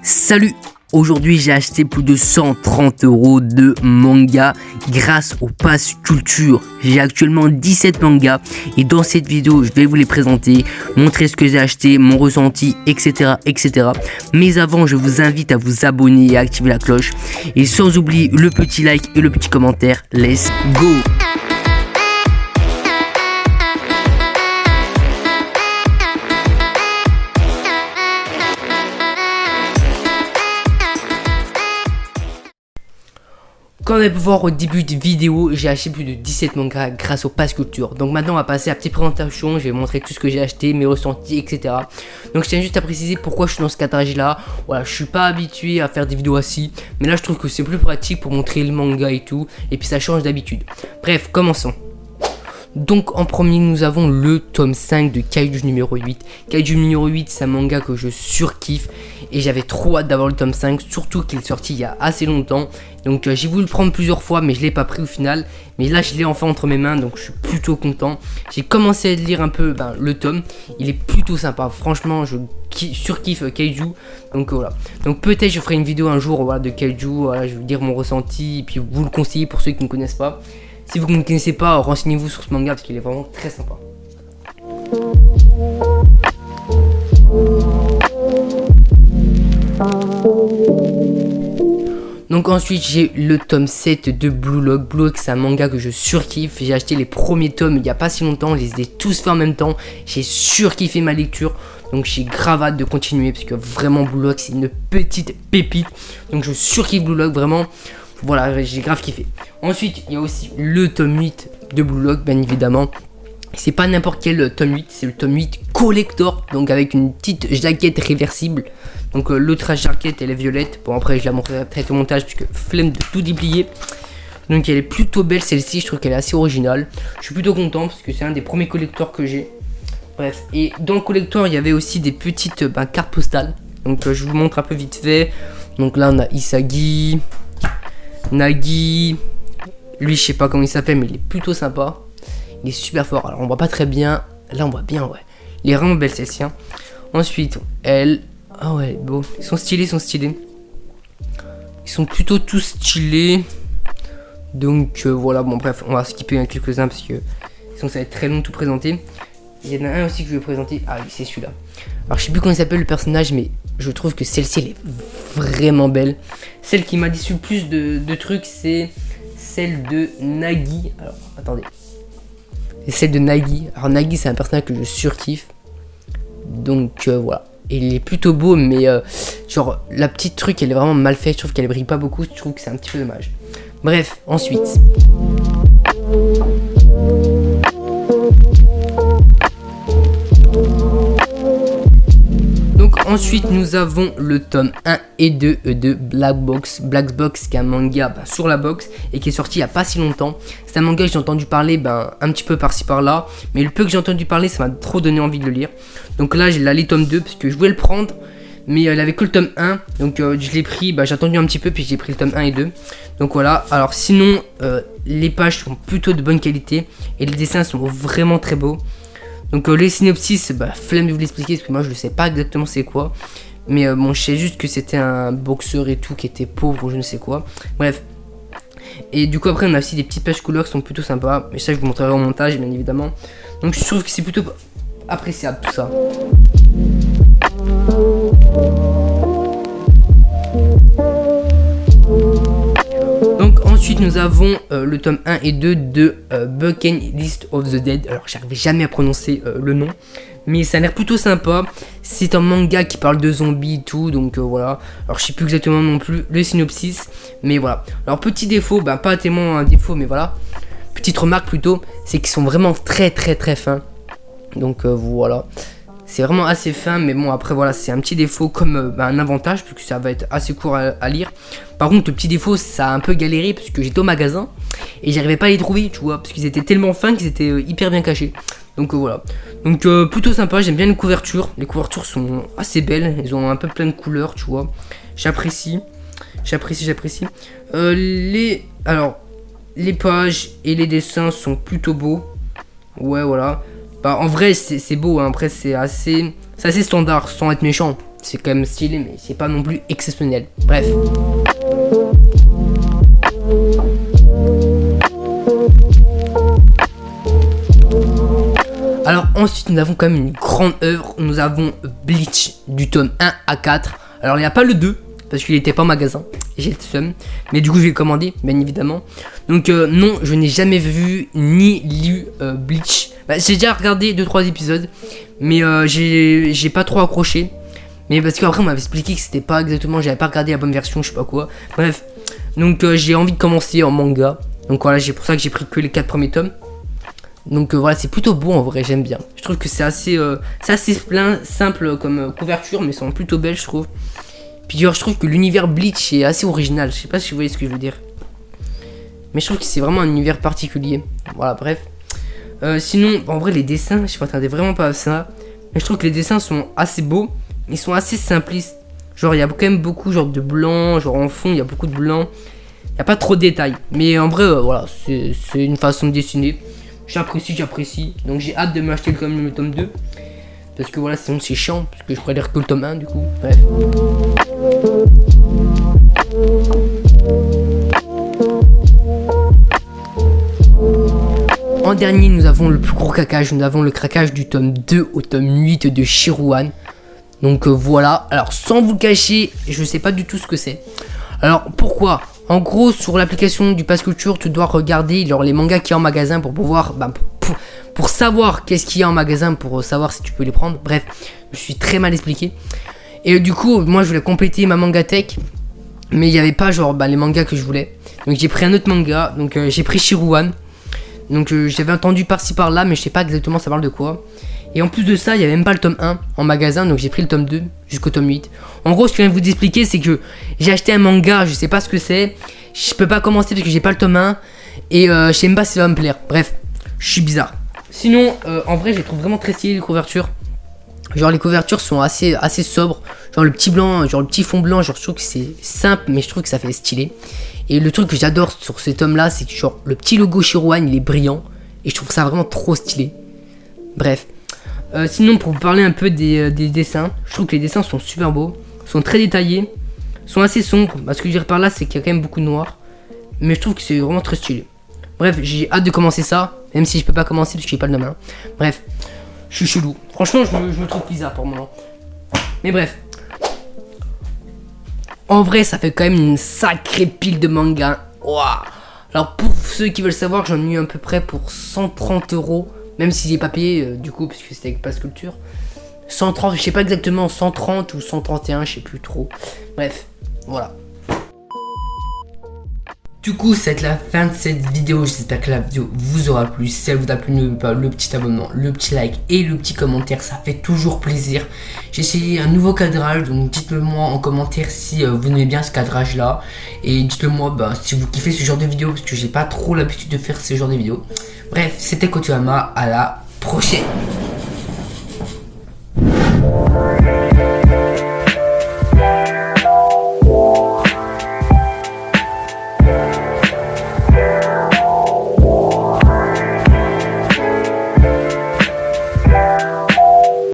Salut! Aujourd'hui j'ai acheté plus de 130 € de manga grâce au Pass Culture. J'ai actuellement 17 mangas et dans cette vidéo je vais vous les présenter, montrer ce que j'ai acheté, mon ressenti, etc. Mais avant je vous invite à vous abonner et à activer la cloche. Et sans oublier le petit like et le petit commentaire. Let's go! Comme on a pu voir au début de vidéo, j'ai acheté plus de 17 mangas grâce au Pass Culture. Donc maintenant on va passer à la petite présentation, je vais montrer tout ce que j'ai acheté, mes ressentis, etc. Donc je tiens juste à préciser pourquoi je suis dans ce cadrage là. Voilà, je suis pas habitué à faire des vidéos assis, mais là je trouve que c'est plus pratique pour montrer le manga et tout, et puis ça change d'habitude. Bref, commençons. Donc en premier nous avons le tome 5 de Kaiju numéro 8. Kaiju numéro 8 c'est un manga que je surkiffe et j'avais trop hâte d'avoir le tome 5, surtout qu'il est sorti il y a assez longtemps. Donc j'ai voulu le prendre plusieurs fois mais je l'ai pas pris au final. Mais là je l'ai enfin entre mes mains donc je suis plutôt content. J'ai commencé à lire un peu le tome, il est plutôt sympa. Franchement je surkiffe Kaiju. Donc voilà. Donc peut-être je ferai une vidéo un jour de Kaiju, voilà, je vais vous dire mon ressenti et puis vous le conseiller pour ceux qui ne connaissent pas. Si vous ne connaissez pas, renseignez-vous sur ce manga parce qu'il est vraiment très sympa. Donc ensuite j'ai le tome 7 de Blue Lock. Blue Lock c'est un manga que je surkiffe. J'ai acheté les premiers tomes il n'y a pas si longtemps. Je les ai tous fait en même temps. J'ai surkiffé ma lecture. Donc j'ai grave hâte de continuer parce que vraiment Blue Lock c'est une petite pépite. Donc je surkiffe Blue Lock vraiment. Voilà, j'ai grave kiffé. Ensuite, il y a aussi le tome 8 de Blue Lock, bien évidemment. C'est pas n'importe quel tome 8, c'est le tome 8 collector, donc avec une petite jaquette réversible. Donc l'autre jaquette, elle est violette. Bon, après, je la montrerai peut-être au montage, puisque flemme de tout déplier. Donc elle est plutôt belle, celle-ci, je trouve qu'elle est assez originale. Je suis plutôt content, parce que c'est un des premiers collectors que j'ai. Bref, et dans le collector, il y avait aussi des petites cartes postales. Donc je vous montre un peu vite fait. Donc là, on a Isagi, Nagi, lui je sais pas comment il s'appelle mais il est plutôt sympa, il est super fort. Alors on voit pas très bien, là on voit bien, ouais, il est vraiment belle celle-ci. Ensuite elle, ah ouais bon, ils sont stylés, ils sont plutôt tous stylés. Donc voilà, bon bref on va skipper quelques-uns parce que sinon ça va être très long de tout présenter. Il y en a un aussi que je vais présenter, ah oui c'est celui-là. Alors je sais plus comment il s'appelle le personnage mais je trouve que celle-ci elle est vraiment belle. Celle qui m'a déçu le plus de trucs c'est celle de Nagi. Alors attendez, c'est celle de Nagi. Alors Nagi c'est un personnage que je surkiffe. Donc voilà, il est plutôt beau mais genre la petite truc elle est vraiment mal faite. Je trouve qu'elle brille pas beaucoup, je trouve que c'est un petit peu dommage. Bref, ensuite ensuite, nous avons le tome 1 et 2 de Black Box. Black Box qui est un manga sur la box et qui est sorti il n'y a pas si longtemps. C'est un manga que j'ai entendu parler un petit peu par-ci par-là. Mais le peu que j'ai entendu parler, ça m'a trop donné envie de le lire. Donc là, j'ai le tome 2 parce que je voulais le prendre. Mais il avait que le tome 1. Donc je l'ai pris, j'ai attendu un petit peu puis j'ai pris le tome 1 et 2. Donc voilà, alors sinon, les pages sont plutôt de bonne qualité. Et les dessins sont vraiment très beaux. Donc les synopsis, flemme de vous l'expliquer parce que moi je ne sais pas exactement c'est quoi. Mais bon, je sais juste que c'était un boxeur et tout qui était pauvre ou je ne sais quoi. Bref. Et du coup après on a aussi des petites pages couleurs qui sont plutôt sympas. Mais ça je vous montrerai au montage bien évidemment. Donc je trouve que c'est plutôt appréciable tout ça. Ensuite nous avons le tome 1 et 2 de Bucket List of the Dead. Alors j'arrivais jamais à prononcer le nom, mais ça a l'air plutôt sympa. C'est un manga qui parle de zombies et tout, donc voilà. Alors je sais plus exactement non plus le synopsis, mais voilà. Alors petit défaut, pas tellement un défaut, mais voilà. Petite remarque plutôt, c'est qu'ils sont vraiment très fins. Donc voilà. C'est vraiment assez fin, mais bon après voilà, c'est un petit défaut comme un avantage, puisque ça va être assez court à lire. Par contre le petit défaut, ça a un peu galéré, parce que j'étais au magasin, et j'arrivais pas à les trouver, tu vois, parce qu'ils étaient tellement fins qu'ils étaient hyper bien cachés. Donc voilà, donc plutôt sympa, j'aime bien les couvertures sont assez belles, ils ont un peu plein de couleurs, tu vois. J'apprécie. Alors, les pages et les dessins sont plutôt beaux, ouais voilà. En vrai c'est beau, après c'est assez standard sans être méchant. c'est quand même stylé, mais c'est pas non plus exceptionnel. Bref. Alors ensuite nous avons quand même une grande œuvre, nous avons Bleach du tome 1 à 4. Alors il n'y a pas le 2 parce qu'il n'était pas en magasin, j'ai le seum, mais du coup je vais le commander bien évidemment. Donc non, je n'ai jamais vu ni lu Bleach. Bah, j'ai déjà regardé 2-3 épisodes, mais j'ai pas trop accroché. Mais parce qu'après on m'avait expliqué que c'était pas exactement, j'avais pas regardé la bonne version, je sais pas quoi. Bref, donc j'ai envie de commencer en manga. Donc voilà, c'est pour ça que j'ai pris que les 4 premiers tomes. Donc voilà, c'est plutôt beau en vrai, j'aime bien. Je trouve que c'est assez simple comme couverture, mais c'est plutôt belle, je trouve. Puis d'ailleurs, je trouve que l'univers Bleach est assez original. Je sais pas si vous voyez ce que je veux dire. Mais je trouve que c'est vraiment un univers particulier. Voilà, bref. Sinon, en vrai, les dessins, je m'attendais vraiment pas à ça. Mais je trouve que les dessins sont assez beaux. Ils sont assez simplistes. Genre, il y a quand même beaucoup genre, de blanc. Genre, en fond, il y a beaucoup de blanc. Il n'y a pas trop de détails. Mais en vrai, voilà, c'est une façon de dessiner. J'apprécie. Donc j'ai hâte de m'acheter le tome 2. Parce que voilà, sinon c'est chiant. Parce que je pourrais lire que le tome 1 du coup. Bref. En dernier, nous avons le plus gros craquage. Nous avons le craquage du tome 2 au tome 8 de Shirouan. Donc voilà. Alors sans vous le cacher, je sais pas du tout ce que c'est. Alors pourquoi ? En gros, sur l'application du Pass Culture, tu dois regarder les mangas qu'il y a en magasin pour pouvoir, pour savoir qu'est-ce qu'il y a en magasin, pour savoir si tu peux les prendre. Bref, je suis très mal expliqué. Et du coup, moi, je voulais compléter ma mangatech, mais il n'y avait pas genre les mangas que je voulais. Donc j'ai pris un autre manga. Donc j'ai pris Shirouan. Donc j'avais entendu par-ci par-là, mais je sais pas exactement ça parle de quoi. Et en plus de ça, il n'y avait même pas le tome 1 en magasin, donc j'ai pris le tome 2 jusqu'au tome 8. En gros, ce que je viens de vous expliquer, c'est que j'ai acheté un manga, je sais pas ce que c'est. Je peux pas commencer parce que j'ai pas le tome 1. Et je sais même pas si ça va me plaire. Bref, je suis bizarre. Sinon, en vrai, je les trouve vraiment très stylées les couvertures. Genre les couvertures sont assez sobres. Genre le petit blanc, genre le petit fond blanc, genre je trouve que c'est simple, mais je trouve que ça fait stylé. Et le truc que j'adore sur ces tomes là, c'est que genre le petit logo Shirouan, il est brillant. Et je trouve ça vraiment trop stylé. Bref. Sinon, pour vous parler un peu des dessins, je trouve que les dessins sont super beaux, sont très détaillés, sont assez sombres. Ce que je veux dire par là, c'est qu'il y a quand même beaucoup de noir, mais je trouve que c'est vraiment très stylé. Bref, j'ai hâte de commencer ça, même si je peux pas commencer parce que j'ai pas le main. Bref, je suis chelou. Franchement, je me trouve bizarre pour le moment. Mais bref. En vrai, ça fait quand même une sacrée pile de mangas. Waouh. Alors, pour ceux qui veulent savoir, j'en ai eu à peu près pour 130 €. Même si j'ai pas payé du coup, puisque c'était avec Pass Culture. 130, je sais pas exactement, 130 ou 131, je sais plus trop. Bref, voilà. Du coup, c'est la fin de cette vidéo. J'espère que la vidéo vous aura plu. Si elle vous a plu, n'oubliez pas le petit abonnement, le petit like et le petit commentaire. Ça fait toujours plaisir. J'ai essayé un nouveau cadrage, donc dites-le moi en commentaire si vous aimez bien ce cadrage là. Et dites-le moi si vous kiffez ce genre de vidéo, parce que j'ai pas trop l'habitude de faire ce genre de vidéos. Bref, c'était Kotoyama, à la prochaine.